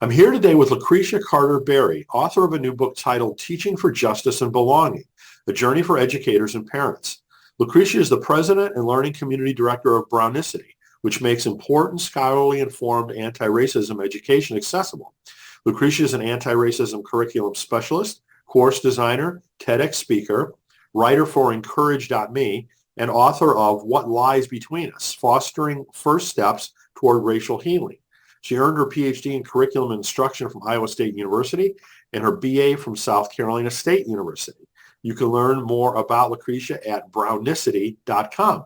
I'm here today with Lucretia Berry, author of a new book titled Teaching for Justice and Belonging, A Journey for Educators and Parents. Lucretia is the president and learning community director of Brownicity, which makes important scholarly informed anti-racism education accessible. Lucretia is an anti-racism curriculum specialist, course designer, TEDx speaker, writer for Encourage.me, and author of What Lies Between Us, Fostering First Steps Toward Racial Healing. She earned her PhD in curriculum instruction from Iowa State University and her BA from South Carolina State University. You can learn more about Lucretia at brownicity.com.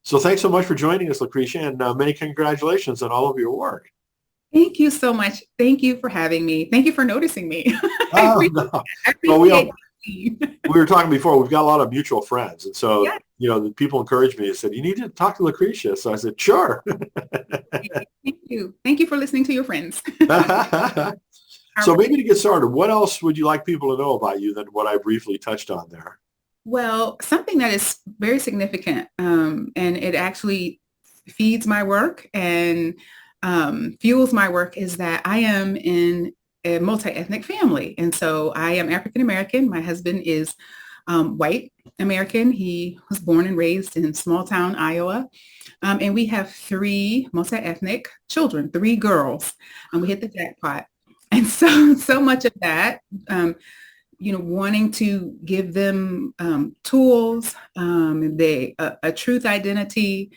So thanks so much for joining us, Lucretia, and many congratulations on all of your work. Thank you so much. Thank you for having me. Thank you for noticing me. Oh, no. Well, we were talking before, we've got a lot of mutual friends. And so, Yeah. The people encouraged me and said, you need to talk to Lucretia. So I said, sure. Thank you. Thank you for listening to your friends. So maybe to get started, what else would you like people to know about you than what I briefly touched on there? Well, something that is very significant, and it actually feeds my work and fuels my work, is that I am in a multi-ethnic family. And so I am African-American. My husband is white American. He was born and raised in small town, Iowa. And we have 3 multi-ethnic children, 3 girls, and we hit the jackpot. And so much of that, wanting to give them tools, a truth identity,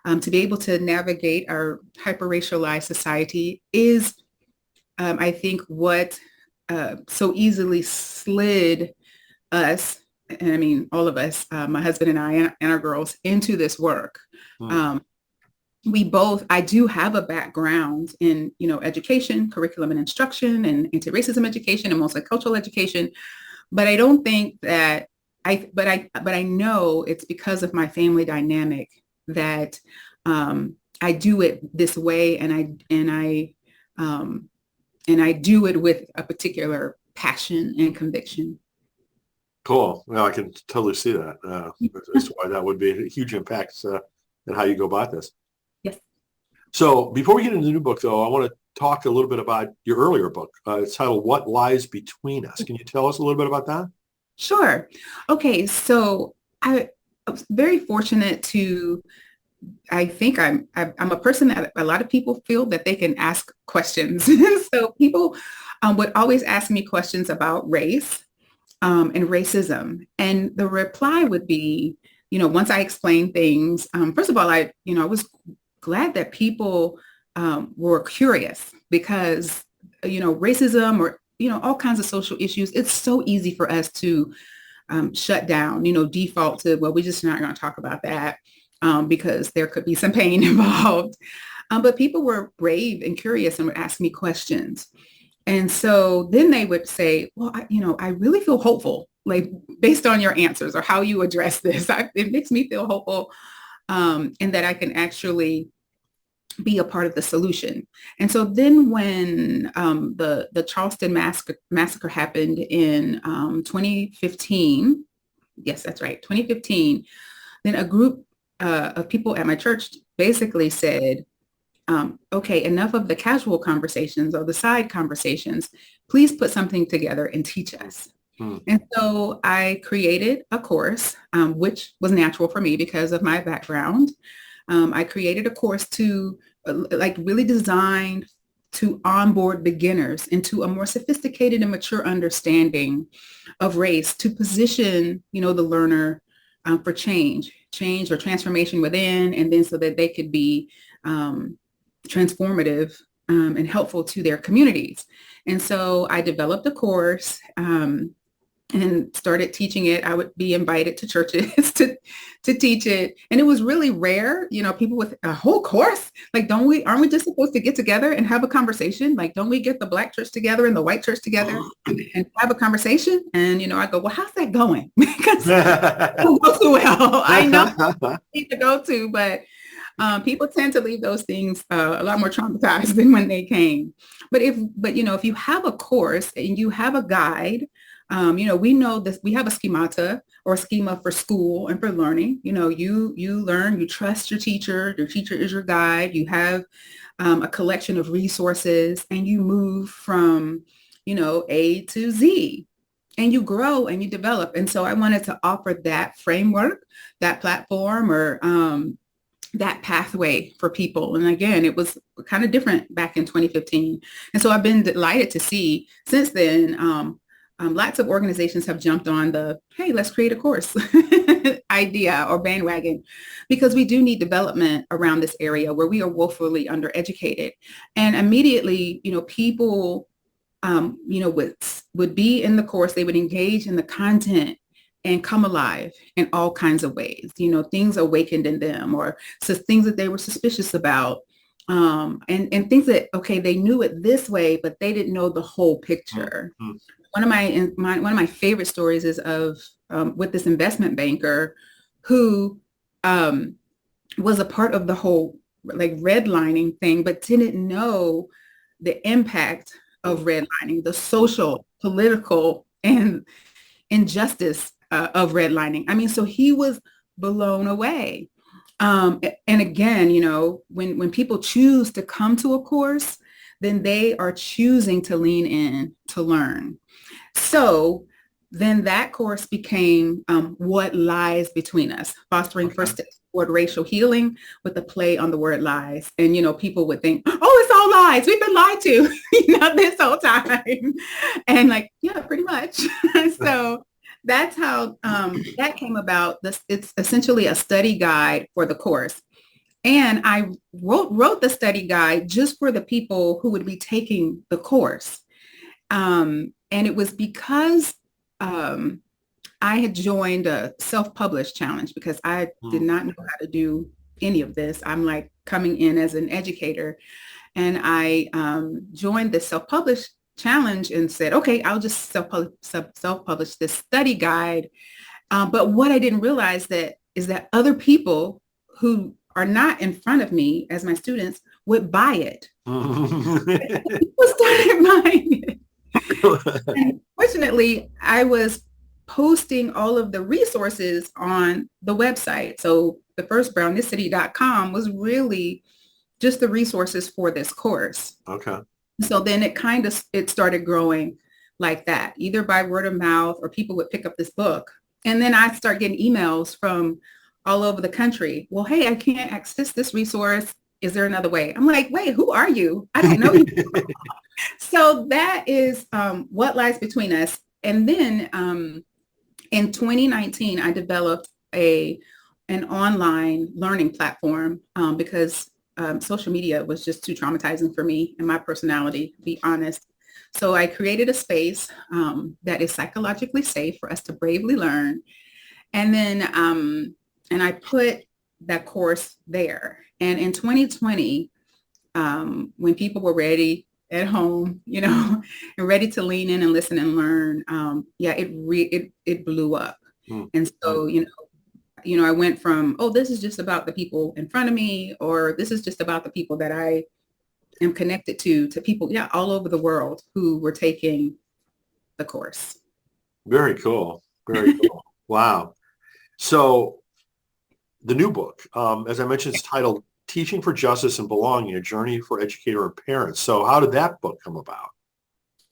to be able to navigate our hyper-racialized society is, I think, what so easily slid us, and I mean all of us, my husband and I and our girls, into this work. I do have a background in, education, curriculum and instruction, and anti-racism education and multicultural education, but I don't think that but I know it's because of my family dynamic that I do it this way, and I do it with a particular passion and conviction. Cool. Well, I can totally see that. That's why that would be a huge impact in how you go about this. Yes. So before we get into the new book, though, I want to talk a little bit about your earlier book. It's titled What Lies Between Us. Can you tell us a little bit about that? Sure. Okay. So I was very fortunate to, I think I'm a person that a lot of people feel that they can ask questions. So people would always ask me questions about race and racism. And the reply would be, once I explain things, first of all, I was glad that people were curious, because, racism or, all kinds of social issues, it's so easy for us to shut down, default to, well, we're just not going to talk about that. Because there could be some pain involved. But people were brave and curious and would ask me questions. And so then they would say, well, I really feel hopeful, like based on your answers or how you address this. It makes me feel hopeful, and that I can actually be a part of the solution. And so then when the Charleston massacre happened in 2015, yes, that's right, 2015, then a group of people at my church basically said, okay, enough of the casual conversations or the side conversations. Please put something together and teach us. And so I created a course, which was natural for me because of my background. I created a course to really designed to onboard beginners into a more sophisticated and mature understanding of race, to position, the learner for change or transformation within, and then so that they could be transformative and helpful to their communities. And so I developed a course and started teaching it. I would be invited to churches to teach it. And it was really rare, people with a whole course, like, aren't we just supposed to get together and have a conversation? Like, don't we get the Black church together and the white church together and have a conversation? And, I go, well, how's that going? Because it don't go too well. I know I need to go to, but people tend to leave those things a lot more traumatized than when they came. But if you have a course and you have a guide, we know this, we have a schemata or a schema for school and for learning. You learn, you trust your teacher is your guide. You have a collection of resources, and you move from, A to Z, and you grow and you develop. And so I wanted to offer that framework, that platform, or that pathway for people. And again, it was kind of different back in 2015. And so I've been delighted to see since then, lots of organizations have jumped on the, hey, let's create a course idea or bandwagon, because we do need development around this area where we are woefully undereducated. And immediately, people, would be in the course, they would engage in the content and come alive in all kinds of ways. Things awakened in them, or so things that they were suspicious about, and things that, okay, they knew it this way, but they didn't know the whole picture. Mm-hmm. One of my favorite stories is of with this investment banker who was a part of the whole like redlining thing, but didn't know the impact of redlining, the social, political, and injustice of redlining. I mean, so he was blown away. And again, when people choose to come to a course, then they are choosing to lean in to learn. So then that course became What Lies Between Us, Fostering First Steps Toward Racial Healing, with a play on the word lies. And, people would think, oh, it's all lies. We've been lied to, this whole time. And like, yeah, pretty much. So that's how that came about. It's essentially a study guide for the course. And I wrote the study guide just for the people who would be taking the course. And it was because I had joined a self-published challenge, because I did not know how to do any of this. I'm like coming in as an educator, and I joined the self-published challenge and said, okay, I'll just self-publish this study guide. But what I didn't realize is that other people who are not in front of me as my students would buy it. People started buying it. And fortunately, I was posting all of the resources on the website. So the first brownicity.com was really just the resources for this course. Okay. So then it started growing like that, either by word of mouth, or people would pick up this book. And then I start getting emails from all over the country. Well, hey, I can't access this resource. Is there another way? I'm like, wait, who are you? I don't know you. So that is What Lies Between Us. And then in 2019, I developed an online learning platform because social media was just too traumatizing for me and my personality, to be honest. So I created a space that is psychologically safe for us to bravely learn. And then and I put that course there. And in 2020, when people were ready at home, and ready to lean in and listen and learn, it blew up. And so, I went from, oh, this is just about the people in front of me, or this is just about the people that I am connected to people, all over the world who were taking the course. Very cool. Very cool. Wow. So the new book, as I mentioned, is titled Teaching for Justice and Belonging, A Journey for Educator and Parents. So how did that book come about?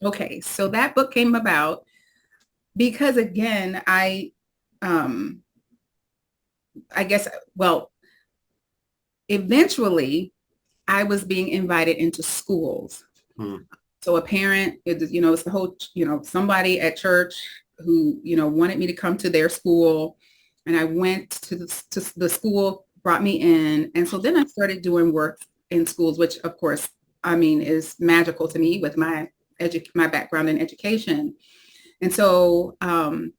Okay, so that book came about because, again, I guess, well, eventually I was being invited into schools. So a parent, it's the whole, somebody at church who, wanted me to come to their school. And I went to the school, brought me in. And so then I started doing work in schools, which of course, is magical to me with my background in education. And so I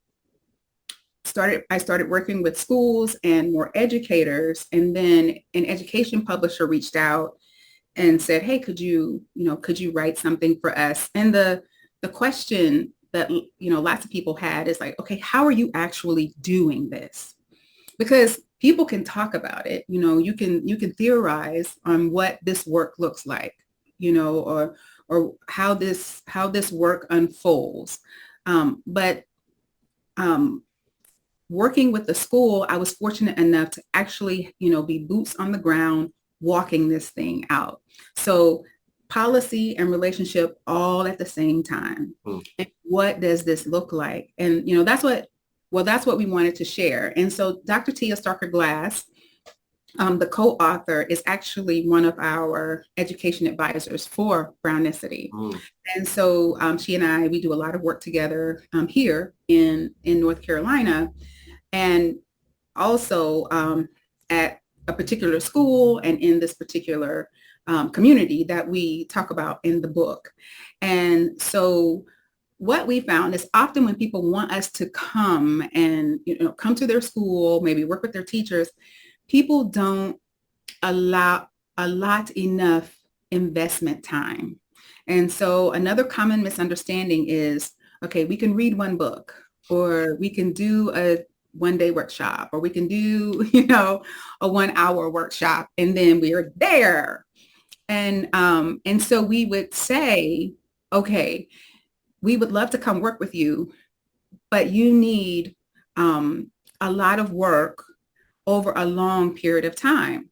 started working with schools and more educators. And then an education publisher reached out and said, hey, could you write something for us? And the question that, lots of people had is like, okay, how are you actually doing this? Because people can talk about it, you can theorize on what this work looks like, or how this work unfolds. But working with the school, I was fortunate enough to actually, be boots on the ground walking this thing out. So policy and relationship all at the same time. Mm. And what does this look like? And, that's what we wanted to share. And so Dr. Tia Starker Glass, the co-author, is actually one of our education advisors for Brownicity. Mm. And so she and I, we do a lot of work together here in North Carolina, and also at a particular school and in this particular community that we talk about in the book. And so what we found is often when people want us to come and, come to their school, maybe work with their teachers, people don't allow a lot enough investment time. And so another common misunderstanding is, okay, we can read one book, or we can do a one-day workshop, or we can do, a 1-hour workshop, and then we are there. And so we would say, okay, we would love to come work with you, but you need a lot of work over a long period of time.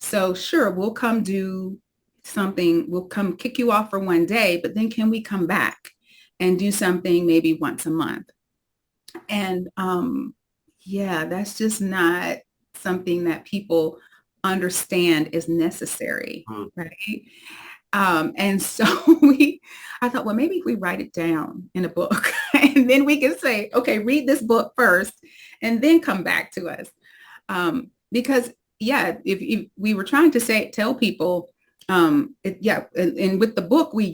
So sure, we'll come do something, we'll come kick you off for one day, but then can we come back and do something maybe once a month? And that's just not something that people understand is necessary, right? And so I thought, well, maybe if we write it down in a book and then we can say, okay, read this book first and then come back to us. Because if we were trying to tell people, and with the book we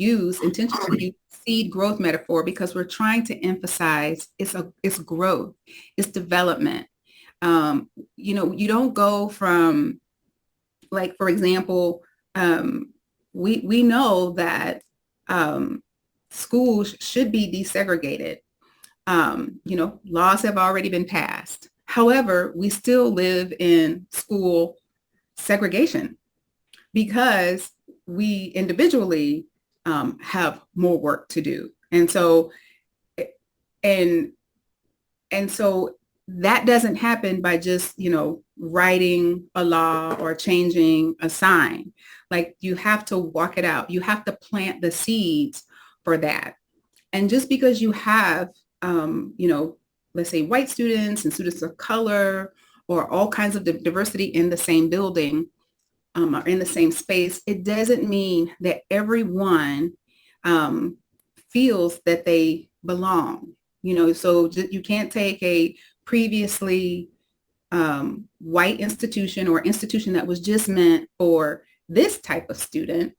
intentionally seed growth metaphor, because we're trying to emphasize it's growth, it's development. You don't go from, like, for example, we know that schools should be desegregated. Laws have already been passed. However, we still live in school segregation because we individually have more work to do. And so that doesn't happen by just, writing a law or changing a sign. Like, you have to walk it out. You have to plant the seeds for that. And just because you have, let's say white students and students of color or all kinds of diversity in the same building or in the same space, it doesn't mean that everyone feels that they belong. So you can't take a previously white institution or institution that was just meant for this type of student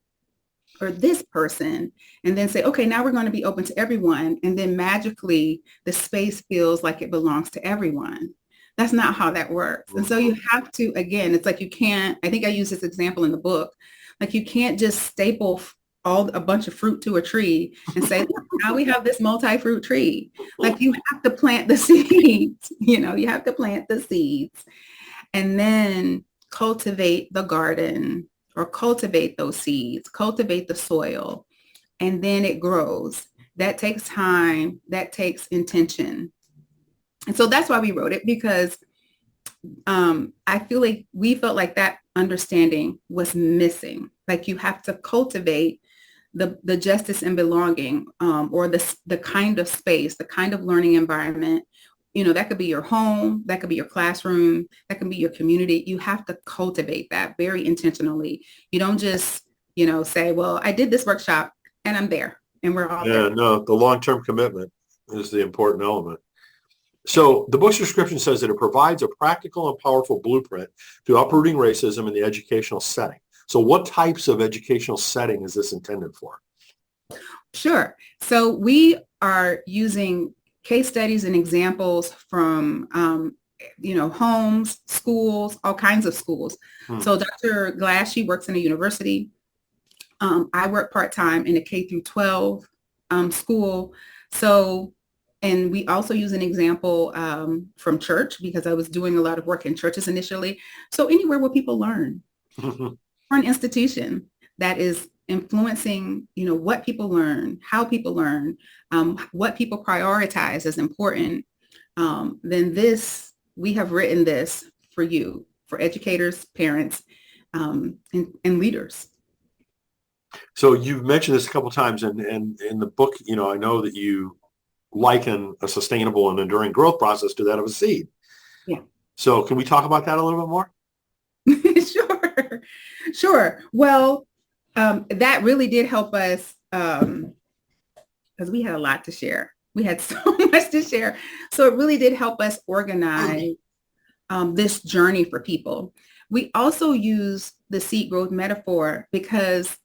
or this person, and then say, okay, now we're going to be open to everyone. And then magically the space feels like it belongs to everyone. That's not how that works. And so you have to, again, it's like you can't, I think I use this example in the book, like you can't just staple a bunch of fruit to a tree and say, now we have this multi-fruit tree. Like, you have to plant the seeds, you have to plant the seeds and then cultivate the garden, or cultivate those seeds, cultivate the soil, and then it grows. That takes time, that takes intention. And so that's why we wrote it, because I feel like we felt like that understanding was missing. Like, you have to cultivate the justice and belonging, or the kind of space, the kind of learning environment. That could be your home, that could be your classroom, that can be your community. You have to cultivate that very intentionally. You don't just, say, well, I did this workshop and I'm there and we're all there. No, the long-term commitment is the important element. So the book's description says that it provides a practical and powerful blueprint to uprooting racism in the educational setting. So what types of educational setting is this intended for? Sure. So we are using case studies and examples from, homes, schools, all kinds of schools. So Dr. Glass, she works in a university. I work part-time in a K through 12 school. So, and we also use an example from church, because I was doing a lot of work in churches initially. So anywhere where people learn, or an institution that is influencing, what people learn, how people learn, what people prioritize as important, then we have written this for you, for educators, parents, and leaders. So you've mentioned this a couple of times, and in the book, I know that you liken a sustainable and enduring growth process to that of a seed. Yeah. So can we talk about that a little bit more? Sure. Sure. Well, that really did help us because we had a lot to share. We had so much to share. So it really did help us organize this journey for people. We also use the seed growth metaphor because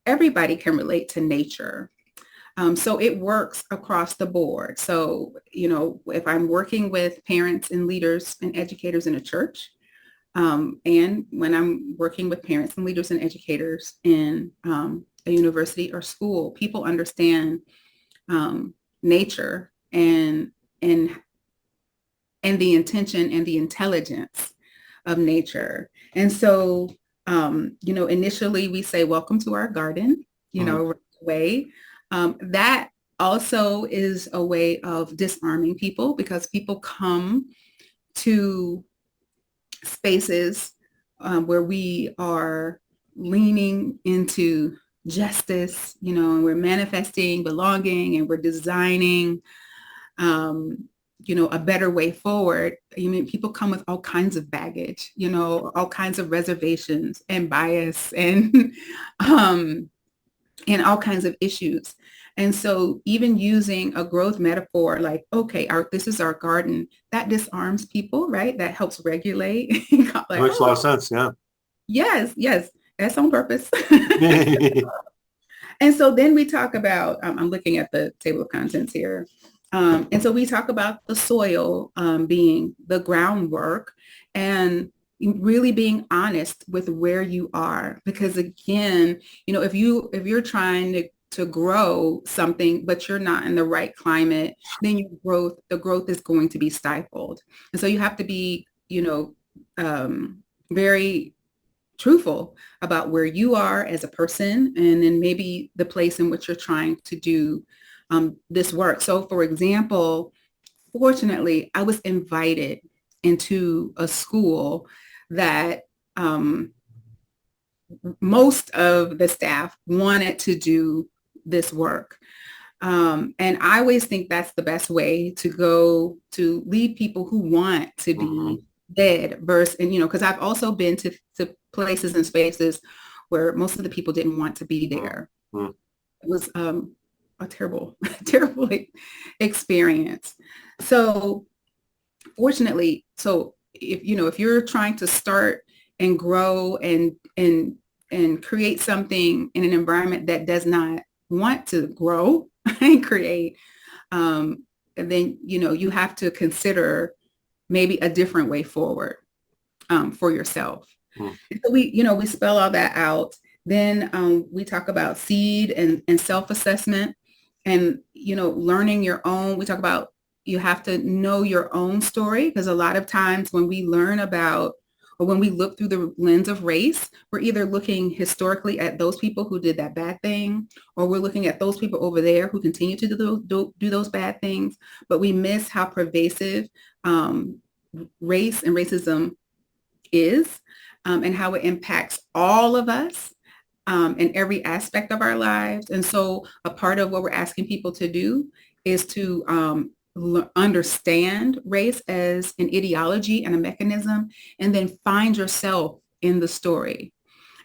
everybody can relate to nature. So it works across the board. So, if I'm working with parents and leaders and educators in a church, and when I'm working with parents and leaders and educators in a university or school, people understand nature and the intention and the intelligence of nature. And so, initially we say, welcome to our garden, right away. That also is a way of disarming people because people come to spaces where we are leaning into justice, and we're manifesting belonging and we're designing a better way forward. People come with all kinds of baggage, all kinds of reservations and bias and and all kinds of issues. And so even using a growth metaphor like, okay, this is our garden, that disarms people, right? That helps regulate. Like, makes a lot of sense, yeah. Yes, that's on purpose. And so then we talk about, I'm looking at the table of contents here. And so we talk about the soil being the groundwork and really being honest with where you are. Because again, if you're trying to grow something, but you're not in the right climate, then the growth is going to be stifled. And so you have to be, very truthful about where you are as a person and then maybe the place in which you're trying to do this work. So for example, fortunately, I was invited into a school that most of the staff wanted to do this work. And I always think that's the best way to go to lead people who want to be dead versus, and, because I've also been to places and spaces where most of the people didn't want to be there. It was a terrible, terrible experience. So fortunately, if you're trying to start and grow and create something in an environment that does not want to grow and create, and then, you have to consider maybe a different way forward for yourself. So we spell all that out. Then we talk about seed and self-assessment and, learning your own. We talk about you have to know your own story because a lot of times when we learn about or when we look through the lens of race, we're either looking historically at those people who did that bad thing, or we're looking at those people over there who continue to do those bad things, but we miss how pervasive race and racism is and how it impacts all of us in every aspect of our lives. And so a part of what we're asking people to do is to understand race as an ideology and a mechanism, and then find yourself in the story.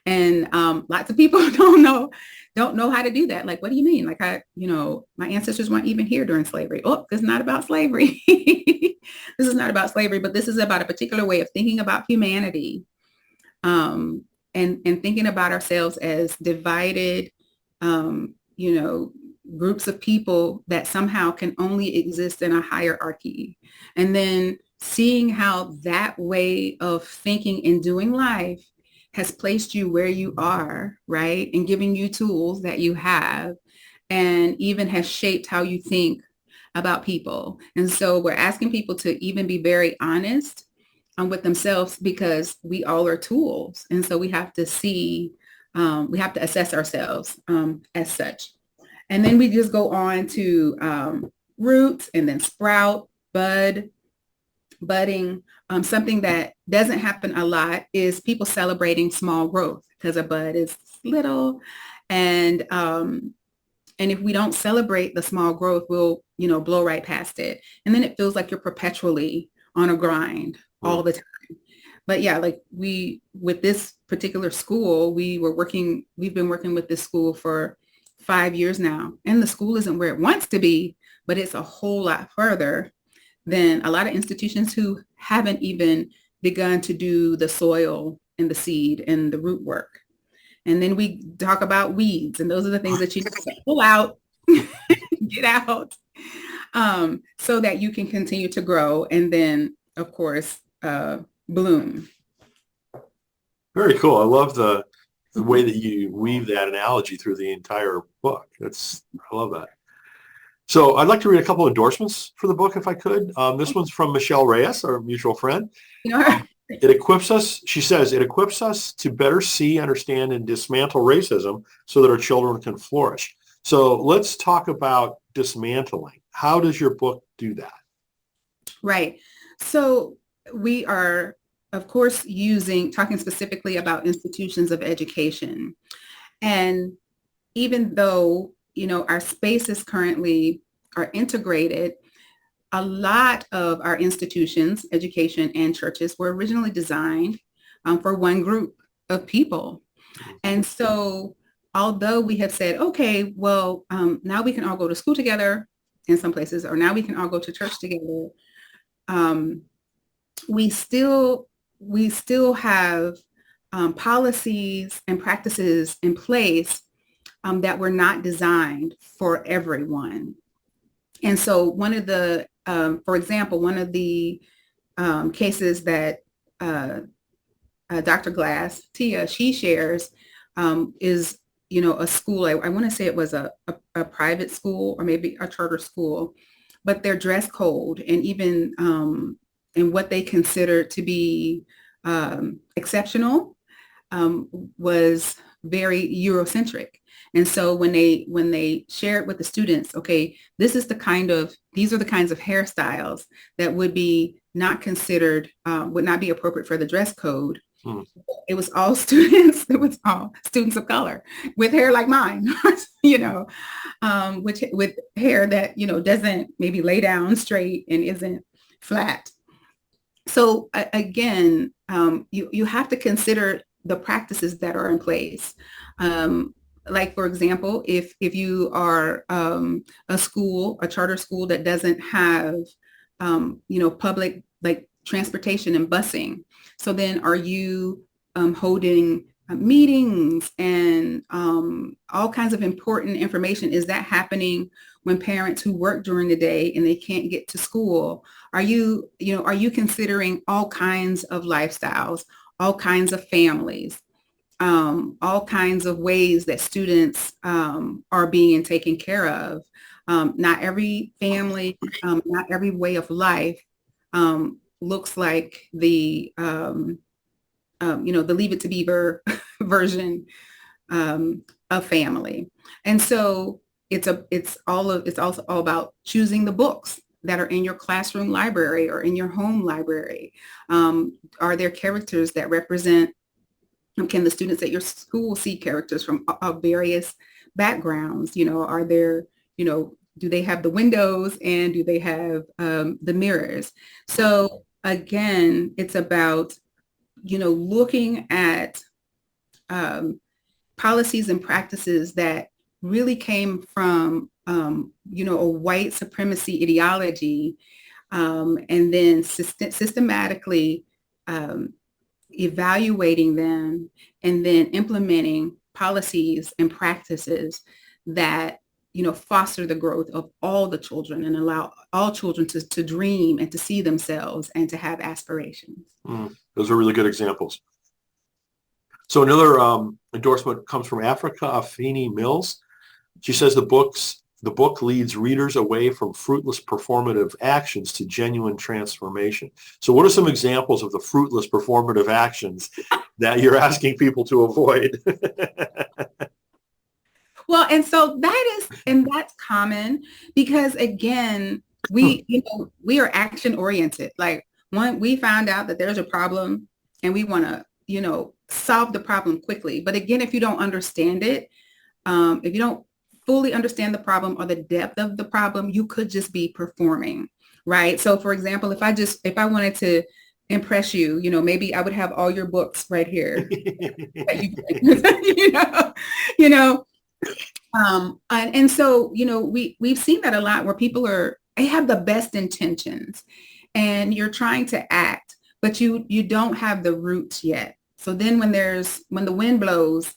And lots of people don't know how to do that. Like, what do you mean? Like, my ancestors weren't even here during slavery. Oh, this is not about slavery. This is not about slavery, but this is about a particular way of thinking about humanity and thinking about ourselves as divided, groups of people that somehow can only exist in a hierarchy. And then seeing how that way of thinking and doing life has placed you where you are, right? And giving you tools that you have, and even has shaped how you think about people. And so we're asking people to even be very honest with themselves because we all are tools. And so we have to we have to assess ourselves as such. And then we just go on to root and then sprout, bud, budding. Something that doesn't happen a lot is people celebrating small growth because a bud is little. And and if we don't celebrate the small growth, we'll, blow right past it. And then it feels like you're perpetually on a grind all the time. But yeah, like with this particular school, we've been working with this school for 5 years now. And the school isn't where it wants to be, but it's a whole lot further than a lot of institutions who haven't even begun to do the soil and the seed and the root work. And then we talk about weeds, and those are the things that you pull out, get out, so that you can continue to grow and then, of course, bloom. Very cool. I love the way that you weave that analogy through the entire book. I love that. So I'd like to read a couple of endorsements for the book, if I could. This one's from Michelle Reyes, our mutual friend. It equips us, she says, it equips us to better see, understand, and dismantle racism so that our children can flourish. So let's talk about dismantling. How does your book do that? Right. So we are, of course, talking specifically about institutions of education. And even though, our spaces currently are integrated, a lot of our institutions, education and churches, were originally designed for one group of people. And so although we have said, okay, well, now we can all go to school together in some places, or now we can all go to church together, we still have policies and practices in place that were not designed for everyone. And so for example, one of the cases that Dr. Glass, Tia, she shares is, a school. I want to say it was a private school or maybe a charter school, but their dress code and even and what they considered to be exceptional was very Eurocentric. And so when they shared with the students, okay, these are the kinds of hairstyles that would be not considered, would not be appropriate for the dress code. It was all students. It was all students of color with hair like mine, which with hair that, doesn't maybe lay down straight and isn't flat. So again, you have to consider the practices that are in place. Like, for example, if you are a charter school that doesn't have, public like transportation and busing. So then are you holding meetings and all kinds of important information? Is that happening when parents who work during the day and they can't get to school? Are you considering all kinds of lifestyles, all kinds of families, all kinds of ways that students are being taken care of? Not every family, not every way of life looks like the Leave It to Beaver version of family. And so it's also all about choosing the books that are in your classroom library or in your home library. Are there characters that represent, can the students at your school see characters from various backgrounds? Are there, do they have the windows and do they have the mirrors? So again, it's about, looking at policies and practices that really came from, a white supremacy ideology, and then systematically evaluating them and then implementing policies and practices that, foster the growth of all the children and allow all children to dream and to see themselves and to have aspirations. Those are really good examples. So another endorsement comes from Africa Afeni Mills. She says the book leads readers away from fruitless performative actions to genuine transformation. So what are some examples of the fruitless performative actions that you're asking people to avoid? Well, and so that's common because again, we are action oriented. Like One, we found out that there's a problem and we want to, solve the problem quickly. But again, if you don't understand it, if you don't fully understand the problem or the depth of the problem, you could just be performing, right? So for example, if I wanted to impress you, maybe I would have all your books right here. you know, you know, and so, we've seen that a lot where they have the best intentions and you're trying to act, but you don't have the roots yet. So then when the wind blows,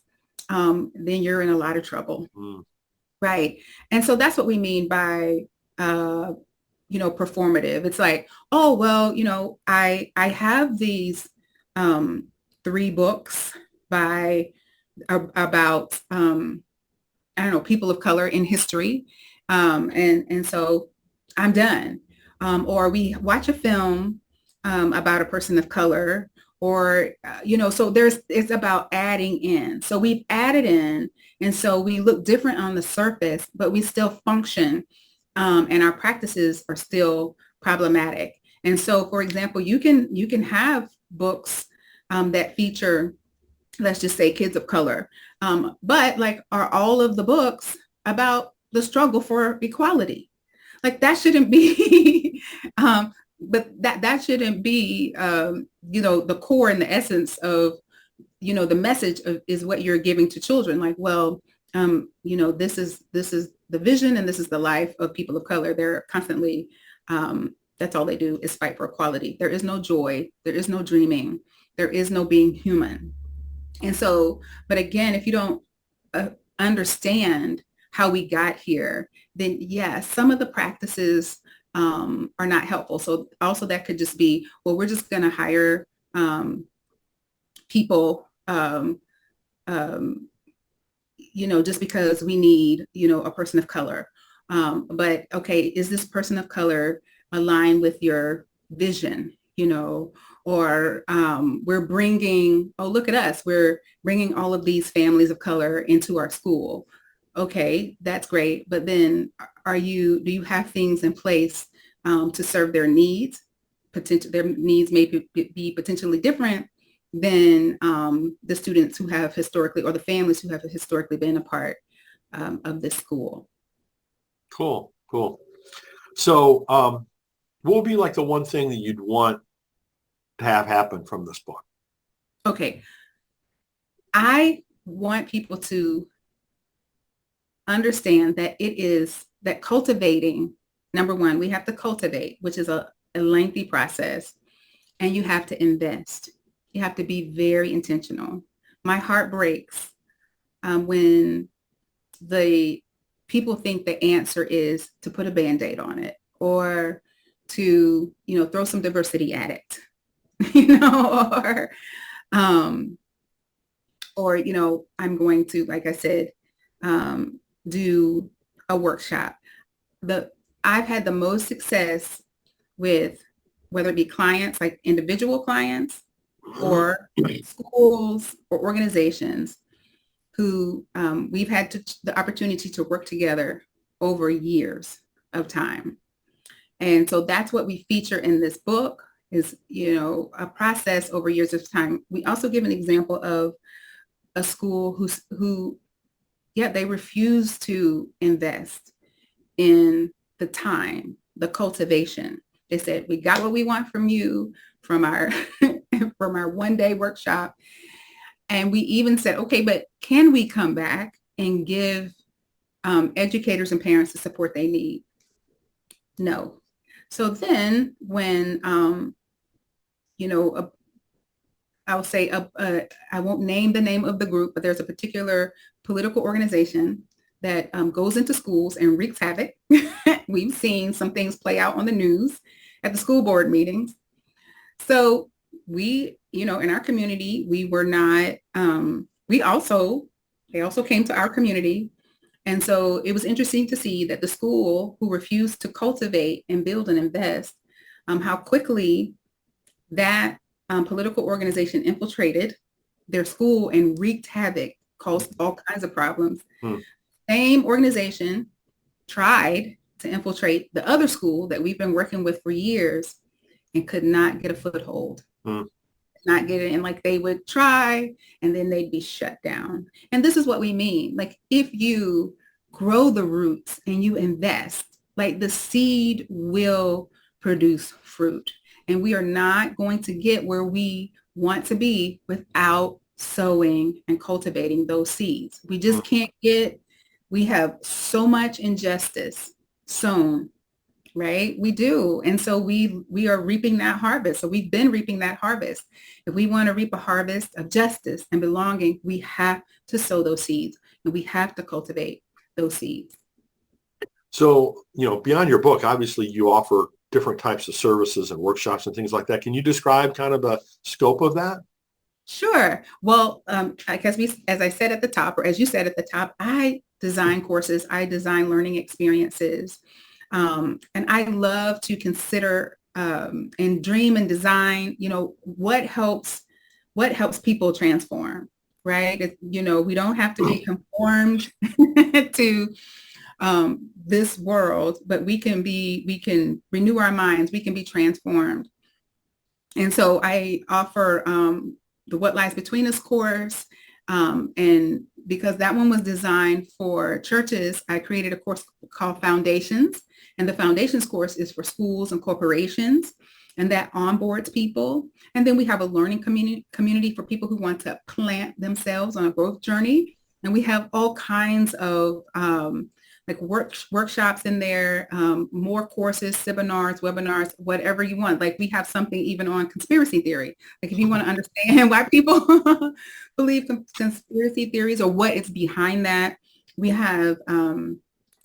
then you're in a lot of trouble. Mm. Right. And so that's what we mean by, performative. It's like, oh, well, I have these, 3 books about, I don't know, people of color in history. And so I'm done. Or we watch a film, about a person of color, or, so it's about adding in. So we've added in, and so we look different on the surface, but we still function, and our practices are still problematic. And so, for example, you can have books, that feature, let's just say, kids of color, but like, are all of the books about the struggle for equality? Like that shouldn't be, but that shouldn't be, the core and the essence of, the message is what you're giving to children. Like, well, this is the vision and this is the life of people of color. They're constantly, that's all they do is fight for equality. There is no joy. There is no dreaming. There is no being human. And so, but again, if you don't understand how we got here, then yes, some of the practices are not helpful. So also that could just be, well, we're just going to hire people, just because we need, a person of color. But okay, is this person of color aligned with your vision, or we're bringing, oh, look at us, we're bringing all of these families of color into our school. Okay, that's great. But then do you have things in place to serve their needs? Their needs may be potentially different than the students who have historically, or the families who have historically been a part of this school. Cool. So what would be like the one thing that you'd want to have happen from this book? Okay. I want people to understand that that cultivating, number one, we have to cultivate, which is a lengthy process, and you have to invest. You have to be very intentional. My heart breaks when the people think the answer is to put a Band-Aid on it, or to, throw some diversity at it, or, I'm going to, like I said, do a workshop. I've had the most success with, whether it be clients, like individual clients, or schools or organizations who we've had the opportunity to work together over years of time. And so that's what we feature in this book is, a process over years of time. We also give an example of a school who they refuse to invest in the time, the cultivation. They said, we got what we want from you from our from our one-day workshop. And we even said, okay, but can we come back and give educators and parents the support they need? No. So then when, I'll say, I won't name the name of the group, but there's a particular political organization that goes into schools and wreaks havoc. We've seen some things play out on the news at the school board meetings. So we, in our community, we were not, they also came to our community. And so it was interesting to see that the school who refused to cultivate and build and invest, how quickly that political organization infiltrated their school and wreaked havoc, caused all kinds of problems. Same organization tried to infiltrate the other school that we've been working with for years and could not get a foothold, Mm. not get it. And like they would try and then they'd be shut down. And this is what we mean. Like if you grow the roots and you invest, like the seed will produce fruit. And we are not going to get where we want to be without sowing and cultivating those seeds. We Mm. just can't we have so much injustice sown, right? We do. And so we are reaping that harvest. So we've been reaping that harvest. If we want to reap a harvest of justice and belonging, we have to sow those seeds and we have to cultivate those seeds. So, beyond your book, obviously you offer different types of services and workshops and things like that. Can you describe kind of the scope of that? Sure. Well, I guess as I said at the top, or as you said at the top, I design courses, I design learning experiences. And I love to consider and dream and design, what helps people transform, right? We don't have to be conformed to this world, but we can renew our minds, we can be transformed. And so I offer the What Lies Between Us course. And because that one was designed for churches, I created a course called Foundations. And the Foundations course is for schools and corporations, and that onboards people. And then we have a learning community for people who want to plant themselves on a growth journey. And we have all kinds of like workshops in there, more courses, seminars, webinars, whatever you want. Like we have something even on conspiracy theory. Like if you want to understand why people believe conspiracy theories or what is behind that, we have,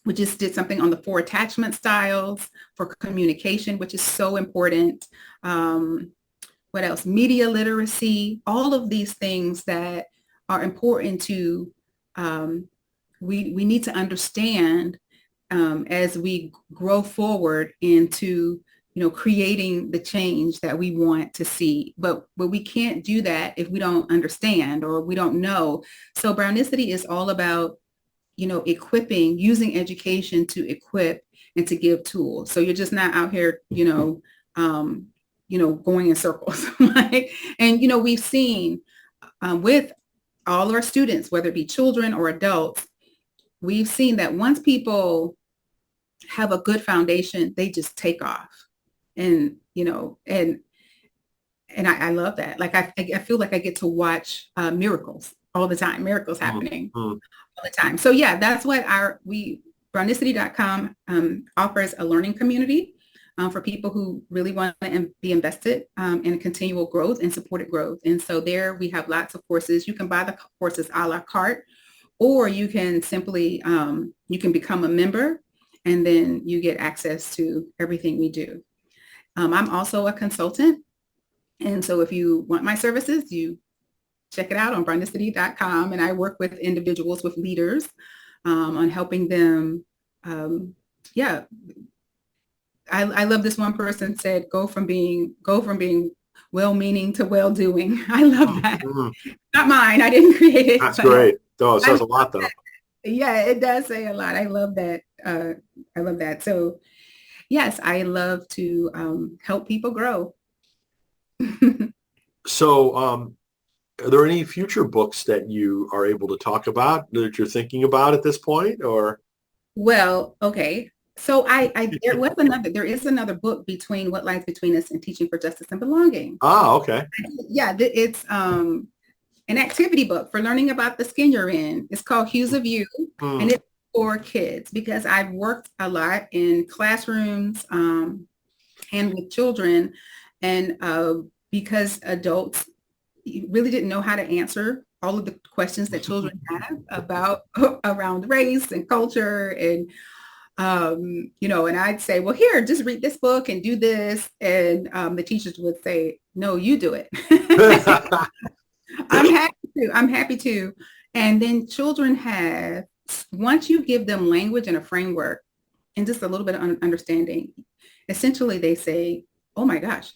we just did something on the 4 attachment styles for communication, which is so important. What else? Media literacy, all of these things that are important to, we need to understand as we grow forward into, creating the change that we want to see. But we can't do that if we don't understand or we don't know. So Brownicity is all about, equipping, using education to equip and to give tools. So you're just not out here, going in circles. Like, and, we've seen with all our students, whether it be children or adults, we've seen that once people have a good foundation, they just take off. And, and I love that. Like, I feel like I get to watch miracles all the time, miracles happening all the time. So yeah, that's what Brownicity.com offers a learning community for people who really want to be invested in continual growth and supported growth. And so there we have lots of courses. You can buy the courses a la carte, or you can simply, you can become a member and then you get access to everything we do. I'm also a consultant. And so if you want my services, you check it out on Brownicity.com. And I work with individuals, with leaders on helping them. I love this one person said, go from being well-meaning to well-doing. I love that. Not mine. I didn't create it. That's great. Oh, it says a lot though. Yeah, it does say a lot. I love that. I love that. So yes, I love to help people grow. So are there any future books that you are able to talk about that you're thinking about at this point, or? Well, okay. So there is another book, Between What Lies Between Us and Teaching for Justice and Belonging. Ah, okay. Yeah, it's an activity book for learning about the skin you're in. It's called Hues of You, and it's for kids because I've worked a lot in classrooms and with children, and because adults really didn't know how to answer all of the questions that children have about around race and culture and and I'd say, well, here, just read this book and do this. And the teachers would say, no, you do it. I'm happy to. And then children have, once you give them language and a framework and just a little bit of understanding, essentially they say, oh my gosh,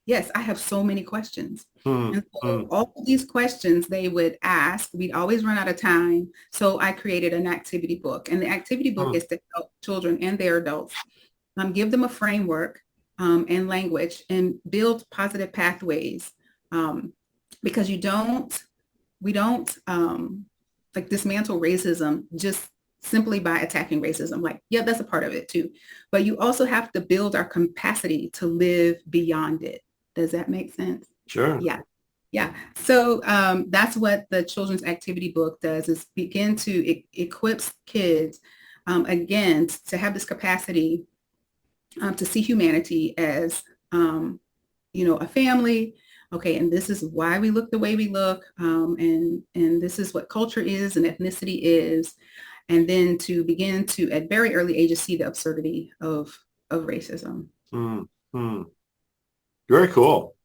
yes, I have so many questions. And so all of these questions they would ask, we'd always run out of time. So I created an activity book, and the activity book is to help children and their adults give them a framework and language and build positive pathways, because we don't like dismantle racism just simply by attacking racism. Like, yeah, that's a part of it too. But you also have to build our capacity to live beyond it. Does that make sense? Sure. Yeah. Yeah. So that's what the children's activity book does, is begin to equips kids, again, to have this capacity to see humanity as, a family. Okay, and this is why we look the way we look, and this is what culture is and ethnicity is, and then to begin to, at very early ages, see the absurdity of racism. Mm-hmm. Very cool.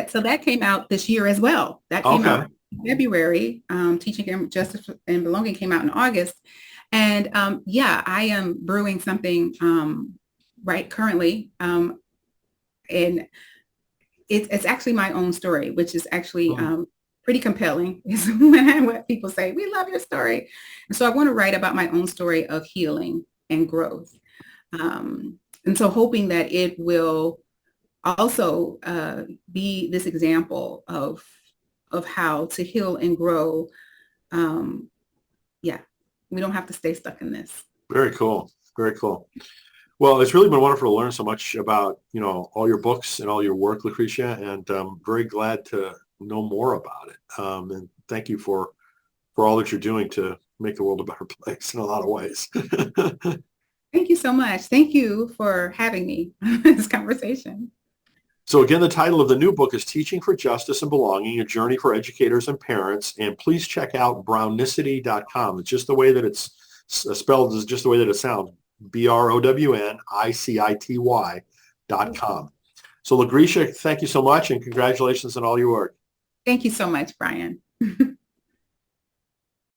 So that came out this year as well. That came Okay. out in February. Teaching and Justice and Belonging came out in August. And yeah, I am brewing something right currently. And it's actually my own story, which is actually pretty compelling, is what people say, we love your story. And so I want to write about my own story of healing and growth. And so hoping that it will also be this example of how to heal and grow. Yeah, we don't have to stay stuck in this. Very cool. Very cool. Well, it's really been wonderful to learn so much about, all your books and all your work, Lucretia, and I'm very glad to know more about it. And thank you for all that you're doing to make the world a better place in a lot of ways. Thank you so much. Thank you for having me on this conversation. So again, the title of the new book is Teaching for Justice and Belonging, A Journey for Educators and Parents. And please check out brownicity.com. It's just the way that it's spelled, is just the way that it sounds. BROWNICITY.com. So Lucretia, thank you so much and congratulations on all your work. Thank you so much, Brian.